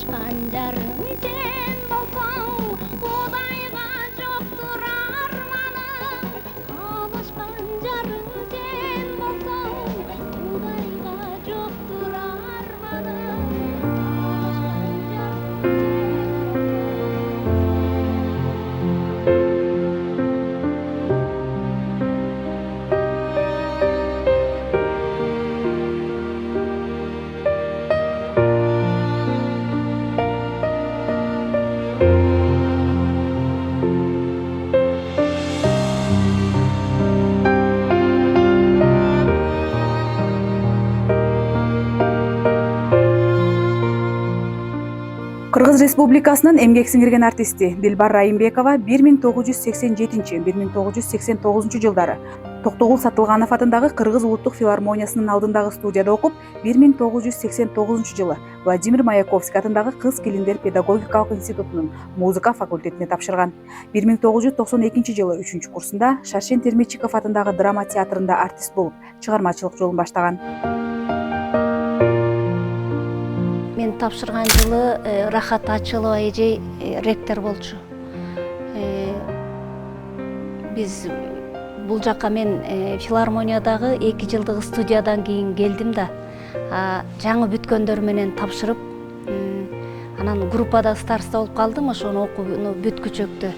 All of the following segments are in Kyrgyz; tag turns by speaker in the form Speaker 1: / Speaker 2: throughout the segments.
Speaker 1: Каалашкан жарым сен болсоң, Кудайга жоктур арманым. Каалашкан жарым сен болсоң, Кудайга жоктур арманым. Каалашкан жарым
Speaker 2: Кыргыз Республикасынын эмгек сиңирген артисти Дилбар Райымбекова 1987-1989 жылдары Токтогул Сатылганов атындагы Кыргыз улуттук филармониясынын алдындагы студияда окуп, 1989 жылы Владимир Маяковский атындагы Кыз келиндер педагогикалык институтунун музыка факультетине тапшырган. 1992 жылы 3-курсунда Шаршен Термечиков атындагы драма театрында артист болуп, чыгармачылык жолун баштаган.
Speaker 1: Мен тапшырган жылы Рахат Ачылова эжей ректор болчу. Биз бул жакка мен филармониядагы 2 жылдык студиядан кийин келдим да, жаңы бүткөндөр менен тапшырып, анан группада староста болуп калдым, ошону окууну бүткүчөктү.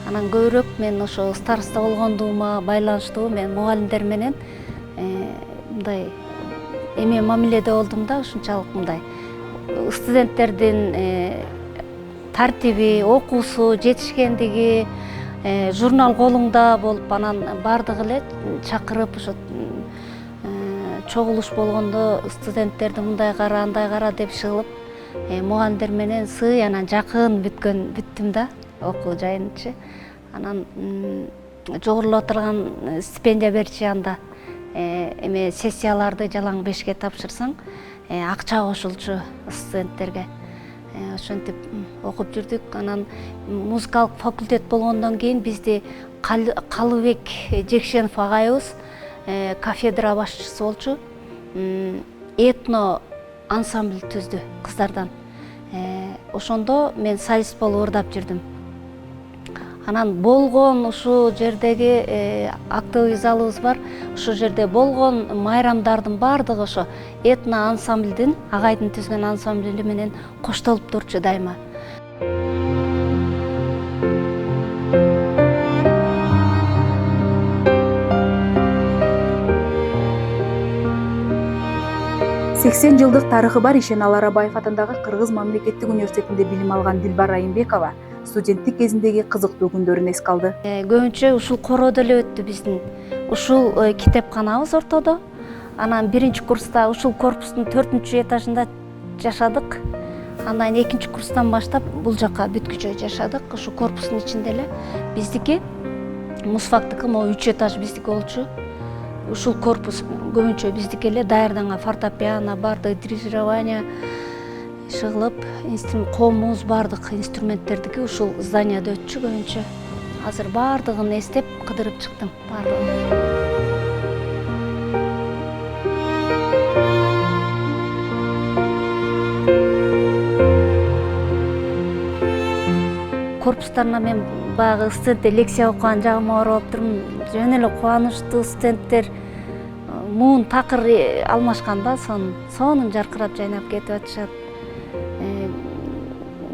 Speaker 1: Анан көбүрөөк мен ошо староста болгондугума байланыштуу мен мугалимдер менен мындай эме мамиледе болдум да, ушунчалык мындай студенттердин тартиби, окуусу, жетишкендиги, журнал колуңда болуп, анан бардыгы эле чакырып, ошо чогулуш болгондо студенттерди мындай кара, андай кара деп чыгылып, мугалимдер менен сый, анан жакын бүттүм да, окуу жайынчы. Анан жогорулатылган стипендия берчи анда. Эме сессияларды жалаң 5ке тапшырсаң, акча кошулчу студенттерге. Ошентип окуп жүрдүк. Анан музыкалык факультет болгондон кийин бизди Калыбек Жекшенов агайыбыз кафедра башчысы болчу. Этно ансамбль түздү кыздардан. Ошондо мен солист болуп ырдап жүрдүм. Анан болгон ушул жердеги актовый залыбыз бар. Ушул жерде болгон майрамдардын бардыгы ошо этно ансамблдин, агайдын түзгөн ансамбли менен коштолуп турчу дайыма.
Speaker 2: Сексен жылдык тарыхы бар Ишенал Арабаев атындагы Кыргыз мамлекеттик университетинде билим алган Дилбар Райымбекова студенттик кезиндеги кызыктуу күндөрүн эске алды.
Speaker 1: Көбүнчө ушул короодо эле өттү биздин. Ушул китепканабыз ортодо. Анан 1-курста ушул корпустун 4-этажында жашадык. Андан 2-курстан баштап бул жака бүткүчө жашадык. Ушул корпустун ичинде эле биздики мусфактыкы могу 3 этаж биздики болчу. Ушул корпус көбүнчө биздики эле даярданган фортепиано, бардык дирижирование чыгылып, комуз бардык инструменттердики ушул зданияда өтчү көбүнчө. Азыр бардыгын эстеп кыдырып чыктым, бардыгын. Корпустарына мен баягы студент лекция окуган жагыма барып алыптырмын. Жөн эле кубанычтуу студенттер муун такыр алмашканда сонун жаркырап жайнап кетип атышат.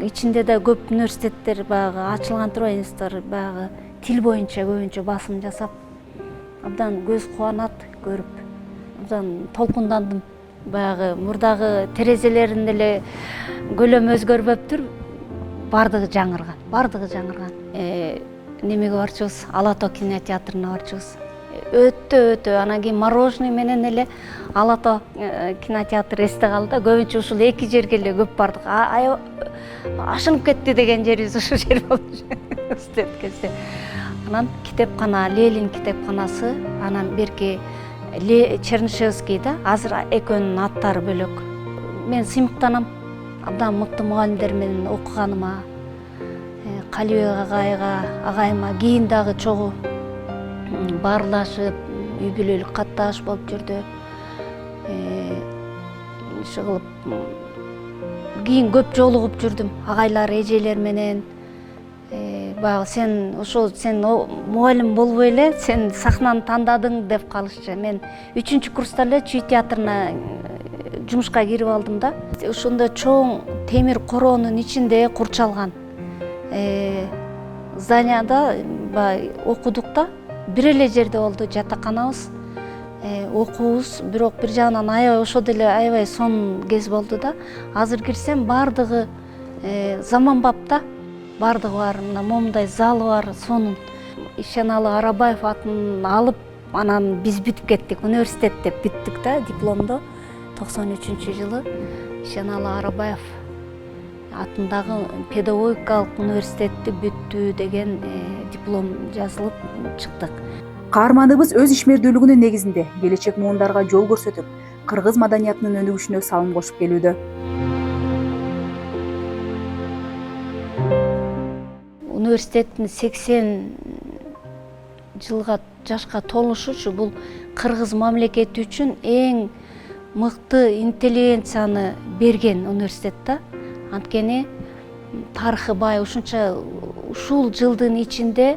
Speaker 1: Ичинде да көп университеттер баягы ачылган турбайбы, институттар баягы тил боюнча көбүнчө басым жасап, абдан көз кубанат көрүп, абдан толкундандым. Баягы мурдагы терезелерин эле көлөм өзгөрбөптүр, бардыгы жаңырган. Немеге барчубуз, Ала Тоо кинотеатрына барчубуз. Өтө, анан кийин мороженый менен эле Ала Тоо кинотеатр эсте калды. Көбүнчө ушул 2 жерге эле көп бардык. Ашынып кетти деген жерибиз ушул жер болчу. Студент кезде. Анан китепкана, Ленин китепканасы, анан берки Чернышевский да, азыр экөөнүн аттары бөлөк. Мен сыймыктанам. Абдан мыкты мугалимдер менен окуганыма, Калыбек агайыма кийин дагы чогуу баарлашып, үй бүлөлүк катташ болуп жүрдү. Чыгылып кийин көп жолугуп жүрдүм агайлар эжелер менен. Баягы сен мугалим болбой эле сен сахнаны тандадың деп калышчу. Мен 3-курста эле Чүй театрына жумушка кирип алдым да. Ошондо чоң темир короонун ичинде курчалган зданияда окудук да. Бир эле жерде болду жатаканабыз, окуубуз, бирок бир жагынан аябай ошо деле аябай сонун кез болду да. Азыр кирсем бардыгы заманбап да. Бардыгы бар, мына момундай залы бар, сонун. Ишеналы Арабаев атын алып, анан биз бүтүп кеттик, университет деп бүттүк да, дипломдо 93-жылы Ишеналы Арабаев атындагы педагогикалык университетти бүттү деген диплом жазылып чыктык.
Speaker 2: Каарманыбыз өз ишмердүүлүгүнүн негизинде келечек муундарга жол көрсөтүп, кыргыз маданиятынын өнүгүшүнө салым кошуп келүүдө.
Speaker 1: Университеттин 80 жылга жашка толушу бул кыргыз мамлекети үчүн эң мыкты интеллигенцияны берген университет да. Анткени тарыхы бай, ушунча ушул жылдын ичинде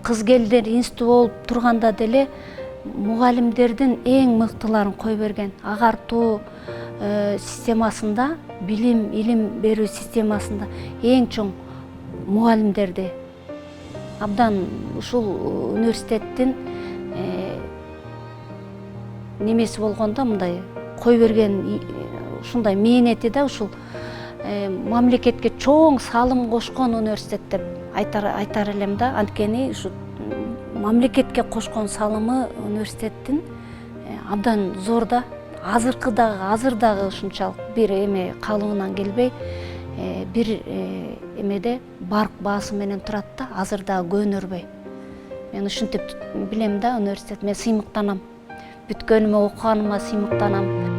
Speaker 1: кыз келдер институту болуп турганда деле мугалимдердин эң мыктыларын кое берген. Агартуу системасында, илим берүү системасында эң чоң мугалимдерди абдан ушул университеттин немеси болгондо мындай кое берген ушундай мээнети да, ушул мамлекетке чоң салым кошкон университет деп айтар элем да. Анткени ушу мамлекетке кошкон салымы университеттин абдан зор да. Азыр дагы ушунчалык бир эме калыбынан келбей, бир эмеде барк баасы менен турат да, азыр дагы көнөрбөй. Мен ушинтип билем да университет, мен сыймыктанам. Бүткөнүмө, окуганыма сыймыктанам.